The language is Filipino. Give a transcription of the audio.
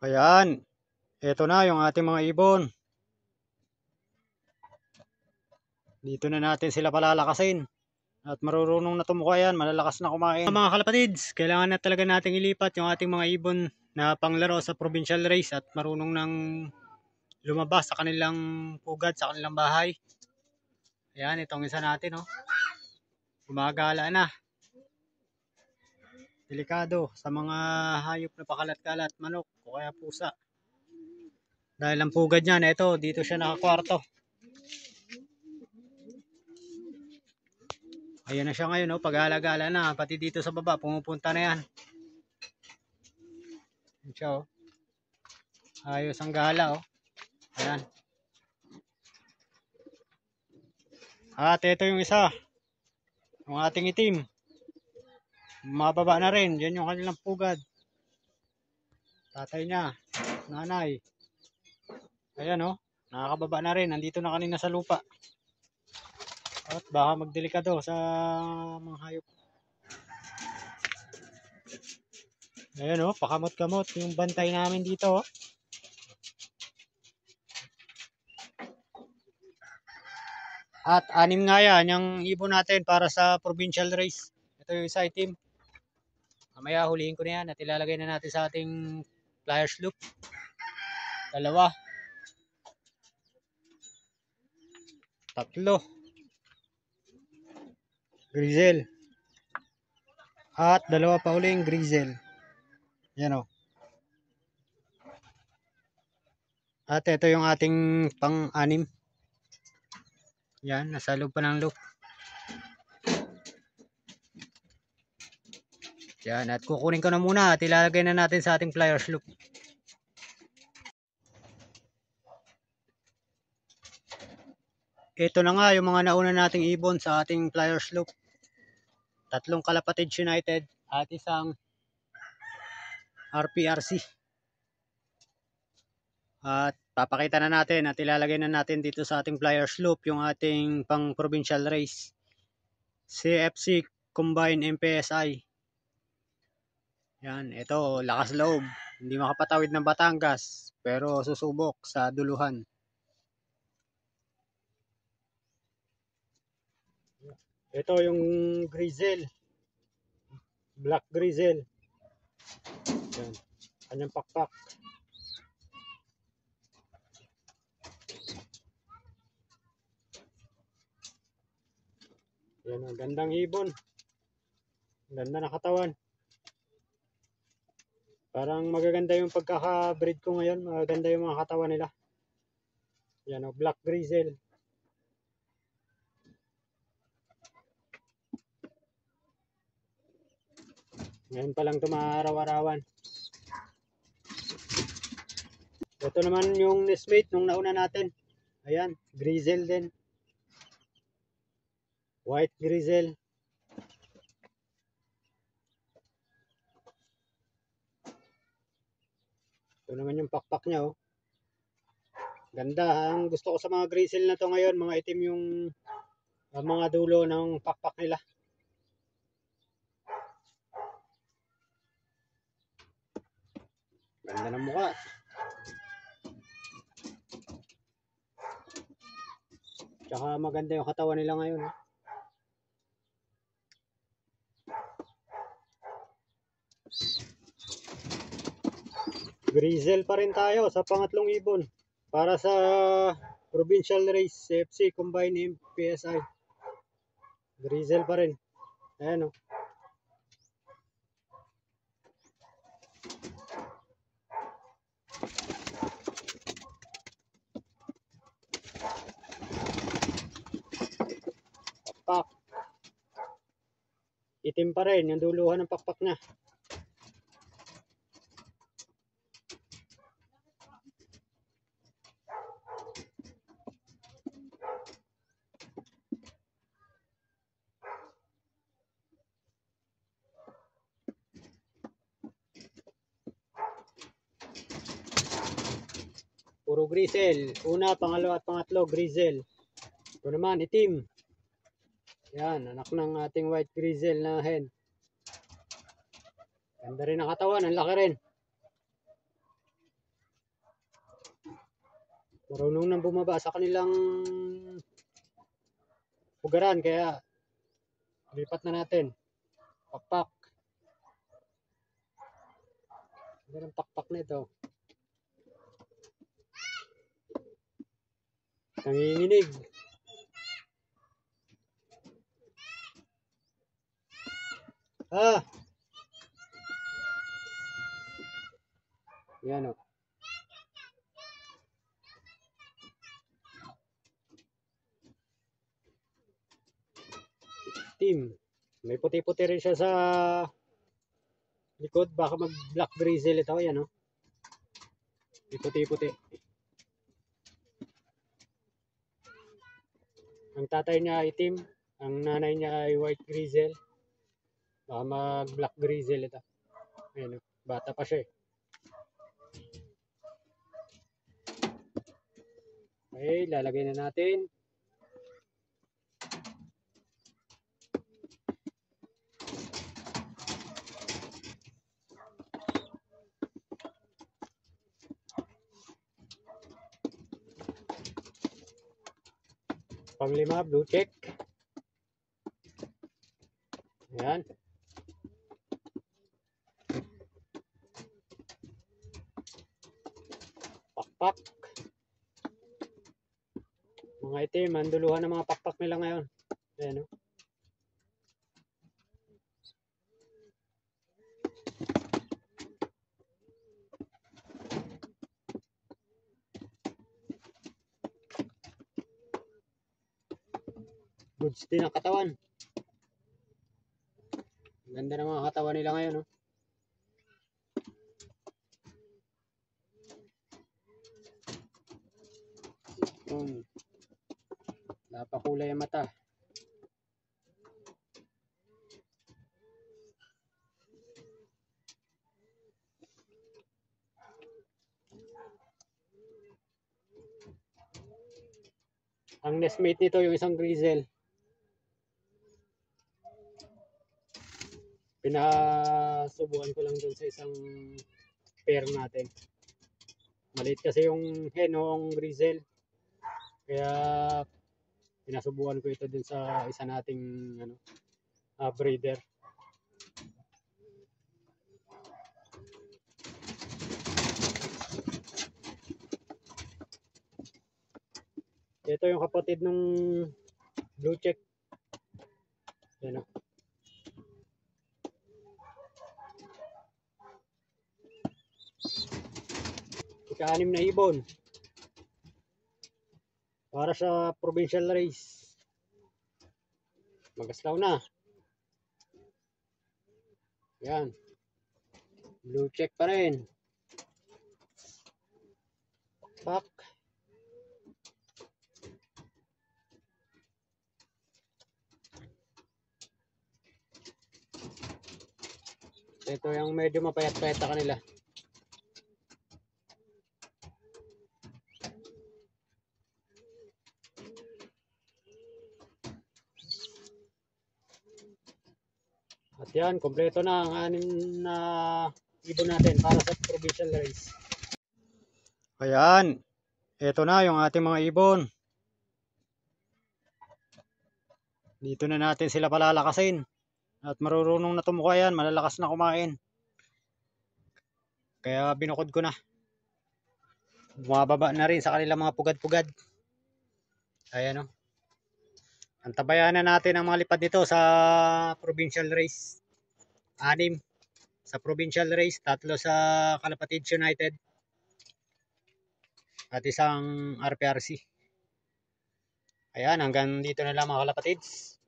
Ayan, eto na yung ating mga ibon. Dito na natin sila palalakasin. At marurunong na tumuka yan, malalakas na kumain. Mga kalapatids, kailangan na talaga nating ilipat yung ating mga ibon na panglaro sa provincial race at marunong nang lumabas sa kanilang pugad, sa kanilang bahay. Ayan, itong isa natin, oh. Gumagala na. Delikado sa mga hayop na pakalat-kalat, manok o kaya pusa. Dahil ang pugad niya na ito, dito siya nakakwarto. Ayan na siya ngayon, no? Pag-alagala na, pati dito sa baba, pumupunta na yan. Ayan siya, oh. Ayos ang gala, oh. Ayan. At ito yung isa, yung ating itim. Mababa na rin, yan yung kanilang pugad. Tatay niya, nanay. Ayan, oh. Nakakababa na rin, nandito na kanina sa lupa. At baka magdelikado sa mga hayop. Ayan, oh, pakamot-kamot yung bantay namin dito, oh. At anim nga yan, yung ibon natin para sa provincial race. Ito yung isa itim. Mamaya hulihin ko na yan at ilalagay na natin sa ating flyers loop. Dalawa. Tatlo. Grizzle. At dalawa pa uling grizzle. Yan, o. At ito yung ating pang-anim. Yan, nasa loob pa ng loop. Yan, at kukunin ko na muna at ilalagay na natin sa ating flyers loop. Ito na nga yung mga nauna nating ibon sa ating flyers loop. Tatlong Kalapatids United at isang RPRC. At papakita na natin at ilalagay na natin dito sa ating flyers loop yung ating pang provincial race. CFC Combine MPSI. Yan, ito, lakas loob. Hindi makapatawid ng Batangas, pero susubok sa duluhan. Ito yung grizzle. Black grizzle. Yan, kanyang pakpak. Yan, ang gandang ibon. Ganda na katawan. Parang magaganda yung pagkaka-breed ko ngayon. Magaganda yung mga katawan nila. Yan, o, black grizzle. Ngayon pa lang tumaraw-arawan. Ito naman yung nestmate nung nauna natin. Ayan, grizzle din. White grizzle. Ito naman yung pakpak niya, oh. Ganda. Ang gusto ko sa mga grizzle na to ngayon, mga itim yung mga dulo ng pakpak nila. Ganda ng mukha. Tsaka maganda yung katawan nila ngayon, oh. Grizzle pa rin tayo sa pangatlong ibon para sa provincial race CFC Combine MPSI. Grizzle pa rin. Ayan, oh. Pakpak. Itim pa rin yung duluhan ng pakpak niya. Puro grizzle. Una, pangalawa at pangatlo, grizzle. Ito naman, itim. Yan, anak ng ating white grizzle na hen. Ganda rin ang katawan, ang laki rin. Marunong nang bumaba sa kanilang pugaran, kaya lipat na natin. Pakpak. Ganda ng pakpak na ito. Nanginginig. Yan o. Team. May puti-puti rin siya sa likod. Baka mag-black drizzle ito. Yan o. May puti-puti. Ang tatay niya itim. Ang nanay niya ay white grizzle. Baka mag-black grizzle ito. Ayan o. Bata pa siya eh. Okay, lalagay na natin. Panglima, blue check. Ayan. Pakpak. Mga itim, manduluhan ng mga pakpak nila ngayon. Ayan o. Goods din ang katawan. Ganda ng mga katawan nila ngayon, no? Napakulay ang mata. Ang nestmate nito yung isang grizzle. Pinasubukan ko lang dun sa isang pair natin. Maliit kasi yung hen ng grizzle. Kaya pinasubukan ko ito dun sa isa nating breeder. Ito yung kapatid ng blue check. Yan o. Ika-6 na ibon. Para sa provincial race. Magaslaw na. Yan. Blue check pa rin. Pak. Ito yung medyo mapayat-payat sa kanila. At yan, kompleto na ang 6 na ibon natin para sa provincial race. Ayan, ito na yung ating mga ibon. Dito na natin sila palalakasin. At marurunong na tumuka yan, malalakas na kumain. Kaya binukod ko na. Bumababa na rin sa kanilang mga pugad-pugad. Ayan o. Antabayan na natin ang mga lipad nito sa provincial race. 6 sa provincial race, 3 sa Kalapatids United. At isang RPRC. Ayan, hanggang dito na lang mga kalapatids.